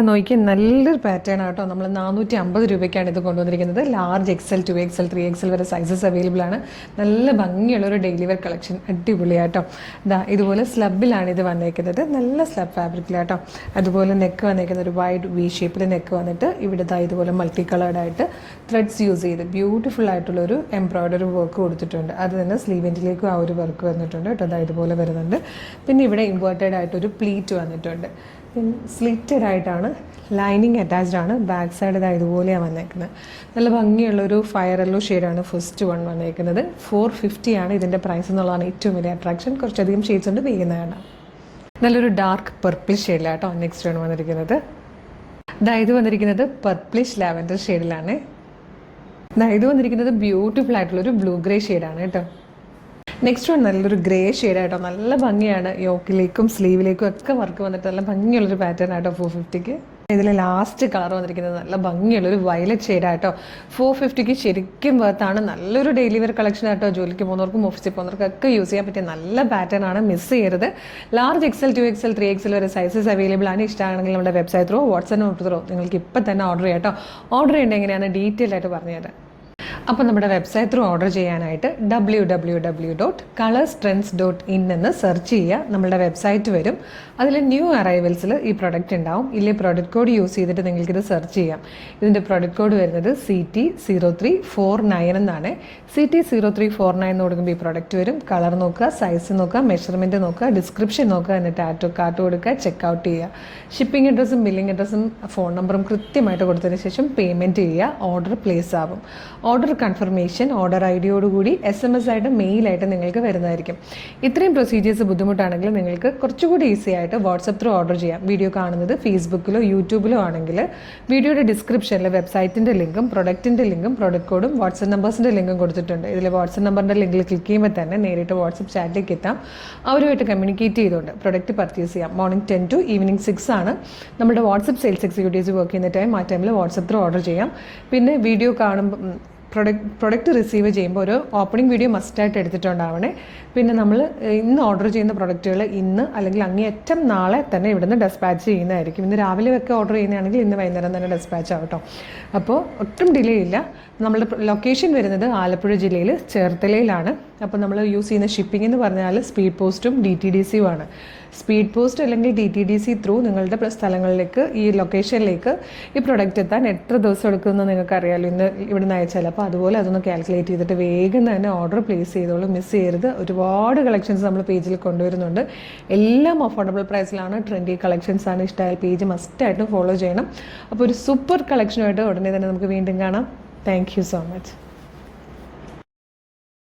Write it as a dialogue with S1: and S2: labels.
S1: നോക്കി നല്ലൊരു പാറ്റേൺ ആട്ടോ. നമ്മൾ 450 രൂപയ്ക്കാണ് ഇത് കൊണ്ടുവന്നിരിക്കുന്നത്. ലാർജ് XL 2XL 3XL വരെ സൈസസ് അവൈലബിൾ ആണ്. നല്ല ഭംഗിയുള്ളൊരു ഡെയിലി വെയർ കളക്ഷൻ, അടിപൊളിയാട്ടോ. ഇതുപോലെ സ്ലബിലാണ് ഇത് വന്നേക്കുന്നത്, നല്ല സ്ലബ് ഫാബ്രിക്കിലാട്ടോ. അതുപോലെ നെക്ക് വന്നേക്കുന്ന ഒരു വൈഡ് വി ഷേപ്പിൽ നെക്ക് വന്നിട്ട് ഇവിടെ ഇതുപോലെ മൾട്ടി കളേർഡായിട്ട് ത്രെഡ്സ് യൂസ് ചെയ്ത് ബ്യൂട്ടിഫുൾ ആയിട്ടുള്ളൊരു എംബ്രോയ്ഡറി വർക്ക് കൊടുത്തിട്ടുണ്ട്. അത് തന്നെ സ്ലീവെൻറ്റിലേക്കും ആ ഒരു വർക്ക് വന്നിട്ടുണ്ട് കേട്ടോ. ഇതുപോലെ വരുന്നുണ്ട്. പിന്നെ ഇവിടെ ഇൻവേർട്ടഡ് ആയിട്ടൊരു പ്ലീറ്റ് വന്നിട്ടുണ്ട്. പിന്നെ സ്ലിറ്റഡ് ആയിട്ടാണ്, ലൈനിങ് അറ്റാച്ച്ഡ് ആണ്. ബാക്ക് സൈഡ് ഇതുപോലെയാണ് വന്നേക്കുന്നത്. നല്ല ഭംഗിയുള്ളൊരു ഫയർ യെല്ലോ ഷെയ്ഡാണ് ഫസ്റ്റ് വൺ വന്നേക്കുന്നത്. 450 ആണ് ഇതിൻ്റെ പ്രൈസ് എന്നുള്ളതാണ് ഏറ്റവും വലിയ അട്രാക്ഷൻ. കുറച്ചധികം ഷെയ്ഡ്സ് ഉണ്ട്, വേഗം. നല്ലൊരു ഡാർക്ക് പർപ്പിൾ ഷെയ്ഡിലാട്ടോ നെക്സ്റ്റ് വൺ വന്നിരിക്കുന്നത്. ഇത് വന്നിരിക്കുന്നത് പർപ്പിളിഷ് ലാവൻഡർ ഷെയ്ഡിലാണ്. ഇത് വന്നിരിക്കുന്നത് ബ്യൂട്ടിഫുൾ ആയിട്ടുള്ളൊരു ബ്ലൂ ഗ്രേ ഷെയ്ഡാണ് കേട്ടോ. നെക്സ്റ്റ് വൺ നല്ലൊരു ഗ്രേ ഷെയ്ഡായിട്ടോ. നല്ല ഭംഗിയാണ്. യോക്കിലേക്കും സ്ലീവിലേക്കും ഒക്കെ വർക്ക് വന്നിട്ട് നല്ല ഭംഗിയുള്ളൊരു പാറ്റേൺ ആയിട്ടോ 450ക്ക്. ഇതിൽ ലാസ്റ്റ് കളർ വന്നിരിക്കുന്നത് നല്ല ഭംഗിയുള്ളൊരു വയലറ്റ് ഷെയ്ഡായിട്ടോ. 450ക്ക് ശരിക്കും വർത്താണ്. നല്ലൊരു ഡെയിലി വെയർ കളക്ഷൻ ആയിട്ടോ. ജോലിക്ക് പോകുന്നവർക്കും ഓഫീസിൽ പോകുന്നവർക്കും ഒക്കെ യൂസ് ചെയ്യാൻ പറ്റിയ നല്ല പാറ്റേൺ ആണ്, മിസ് ചെയ്യരുത്. ലാർജ് XL 2XL 3XL വരെ സൈസസ് അവൈലബിൾ ആണ്. ഇഷ്ടമാണെങ്കിൽ നമ്മുടെ വെബ്സൈറ്റ് ത്രോ വാട്സ്ആപ്പ് ത്രോ നിങ്ങൾക്ക് ഇപ്പം തന്നെ ഓർഡർ ചെയ്യാം കേട്ടോ. ഓർഡർ ചെയ്യേണ്ടത് എങ്ങനെയാണ് ഡീറ്റെയിൽ ആയിട്ട് പറഞ്ഞുതരാം. അപ്പോൾ നമ്മുടെ വെബ്സൈറ്റ് ത്രൂ ഓർഡർ ചെയ്യാനായിട്ട് www.colorstrends.in എന്ന് സെർച്ച് ചെയ്യുക. നമ്മളുടെ വെബ്സൈറ്റ് വരും. അതിൽ ന്യൂ അറൈവൽസിൽ ഈ പ്രൊഡക്റ്റ് ഉണ്ടാവും. ഇല്ലേ പ്രൊഡക്റ്റ് കോഡ് യൂസ് ചെയ്തിട്ട് നിങ്ങൾക്കിത് സെർച്ച് ചെയ്യാം. ഇതിൻ്റെ പ്രൊഡക്റ്റ് കോഡ് വരുന്നത് CT0349 എന്നാണ്. CT0349 എന്ന് കൊടുക്കുമ്പോൾ ഈ പ്രൊഡക്റ്റ് വരും. കളർ നോക്കുക, സൈസ് നോക്കുക, മെഷർമെൻറ്റ് നോക്കുക, ഡിസ്ക്രിപ്ഷൻ നോക്കുക, എന്നിട്ട് ആഡ് ടു കാർട്ട് കൊടുക്കുക, ചെക്കൗട്ട് ചെയ്യുക. ഷിപ്പിംഗ് അഡ്രസ്സും ബില്ലിംഗ് അഡ്രസ്സും ഫോൺ നമ്പറും കൃത്യമായിട്ട് കൊടുത്തതിന് ശേഷം പേയ്മെൻറ്റ് ചെയ്യുക. ഓർഡർ പ്ലേസ് ആവും. Order confirmation order ID SMS ആയിട്ട് മെയിലായിട്ട് നിങ്ങൾക്ക് വരുന്നതായിരിക്കും. ഇത്രയും പ്രൊസീജിയേഴ്സ് ബുദ്ധിമുട്ടാണെങ്കിൽ നിങ്ങൾക്ക് കുറച്ചുകൂടി ഈസി ആയിട്ട് വാട്സപ്പ് ത്രൂ ഓർഡർ ചെയ്യാം. വീഡിയോ കാണുന്നത് ഫേസ്ബുക്കിലോ യൂട്യൂബിലോ ആണെങ്കിൽ വീഡിയോയുടെ ഡിസ്ക്രിപ്ഷനിൽ വെബ്സൈറ്റിൻ്റെ ലിങ്കും പ്രൊഡക്റ്റിൻ്റെ ലിങ്കും പ്രൊഡക്റ്റ് കോഡും വാട്സപ്പ് നമ്പേഴ്സിൻ്റെ ലിങ്കും കൊടുത്തിട്ടുണ്ട്. ഇതിൽ വാട്സപ്പ് നമ്പറിൻ്റെ ലിങ്കിൽ ക്ലിക്ക് ചെയ്യുമ്പോൾ തന്നെ നേരിട്ട് വാട്സപ്പ് ചാറ്റിലേക്ക് എത്താം. അവരുമായിട്ട് കമ്മ്യൂണിക്കേറ്റ് ചെയ്തുകൊണ്ട് പ്രൊഡക്റ്റ് പർച്ചേസ് ചെയ്യാം. മോർണിംഗ് 10 to ഈവനിങ് 6 ആണ് നമ്മുടെ വാട്സപ്പ് സെയിൽസ് എക്സിക്യൂട്ടീവ്സ് വർക്ക് ചെയ്യുന്ന ടൈം. ആ ടൈമിൽ വാട്സപ്പ് ത്രൂ ഓർഡർ ചെയ്യാം. പിന്നെ വീഡിയോ കാണുമ്പോൾ പ്രൊഡക്റ്റ് റിസീവ് ചെയ്യുമ്പോൾ ഒരു ഓപ്പണിംഗ് വീഡിയോ മസ്റ്റായിട്ട് എടുത്തിട്ടുണ്ടാവണേ. പിന്നെ നമ്മൾ ഇന്ന് ഓർഡർ ചെയ്യുന്ന പ്രൊഡക്റ്റുകൾ ഇന്ന് അല്ലെങ്കിൽ അങ്ങേയറ്റം നാളെ തന്നെ ഇവിടുന്ന് ഡെസ്പാച്ച് ചെയ്യുന്നതായിരിക്കും. ഇന്ന് രാവിലെ ഒക്കെ ഓർഡർ ചെയ്യുന്നതാണെങ്കിൽ ഇന്ന് വൈകുന്നേരം തന്നെ ഡെസ്പാച്ച് ആവട്ടോ. അപ്പോൾ ഒട്ടും ഡിലേ ഇല്ല. നമ്മളുടെ ലൊക്കേഷൻ വരുന്നത് ആലപ്പുഴ ജില്ലയിൽ ചേർത്തലയിലാണ്. അപ്പോൾ നമ്മൾ യൂസ് ചെയ്യുന്ന ഷിപ്പിംഗ് എന്ന് പറഞ്ഞാൽ സ്പീഡ് പോസ്റ്റും DTDCയും ആണ്. സ്പീഡ് പോസ്റ്റ് അല്ലെങ്കിൽ DTDC ത്രൂ നിങ്ങളുടെ സ്ഥലങ്ങളിലേക്ക്, ഈ ലൊക്കേഷനിലേക്ക് ഈ പ്രൊഡക്റ്റ് എത്താൻ എത്ര ദിവസം എടുക്കുമെന്ന് നിങ്ങൾക്ക് അറിയാമല്ലോ, ഇന്ന് ഇവിടുന്ന് അയച്ചാൽ. അപ്പോൾ അതുപോലെ അതൊന്ന് കാൽക്കുലേറ്റ് ചെയ്തിട്ട് വേഗം തന്നെ ഓർഡർ പ്ലേസ് ചെയ്തോളൂ, മിസ് ചെയ്യരുത്. ഒരുപാട് കളക്ഷൻസ് നമ്മൾ പേജിൽ കൊണ്ടുവരുന്നുണ്ട്. എല്ലാം അഫോർഡബിൾ പ്രൈസിലാണ്. ട്രെൻഡി കളക്ഷൻസ് ആണ്. ഇഷ്ടമായ പേജ് മസ്റ്റായിട്ടും ഫോളോ ചെയ്യണം. അപ്പോൾ ഒരു സൂപ്പർ കളക്ഷനുമായിട്ട് ഉടനെ തന്നെ നമുക്ക് വീണ്ടും കാണാം. Thank you so much.